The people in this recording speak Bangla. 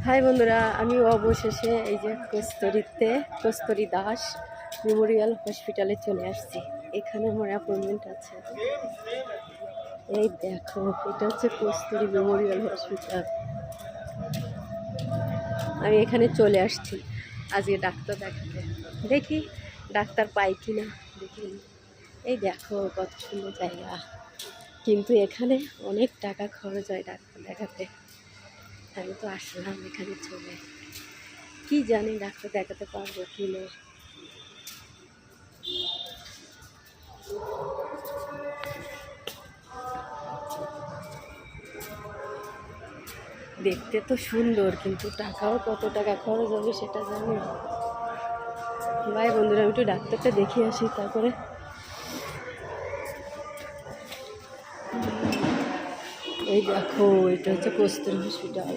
হাই বন্ধুরা, আমি অবশেষে এই যে কস্তুরী দাস মেমোরিয়াল হসপিটালে চলে আসছি। এখানে আমার অ্যাপয়েন্টমেন্ট আছে। এই দেখো, এটা হচ্ছে কস্তুরী মেমোরিয়াল হসপিটাল। আমি এখানে চলে আসছি আজকে ডাক্তার দেখাতে। দেখি ডাক্তার পাই কি না, দেখি। এই দেখো কত সুন্দর জায়গা, কিন্তু এখানে অনেক টাকা খরচ হয় ডাক্তার দেখাতে। আমি তো আসলাম এখানে চলে, কি জানি ডাক্তার দেখাতে পারবো কি না। দেখতে তো সুন্দর, কিন্তু টাকাও কত টাকা খরচ হবে সেটা জানি। ভাই বন্ধুরা, আমি একটু ডাক্তারটা দেখে আসি, তারপরে এই দেখো, এটা হচ্ছে কস্তুরী হসপিটাল।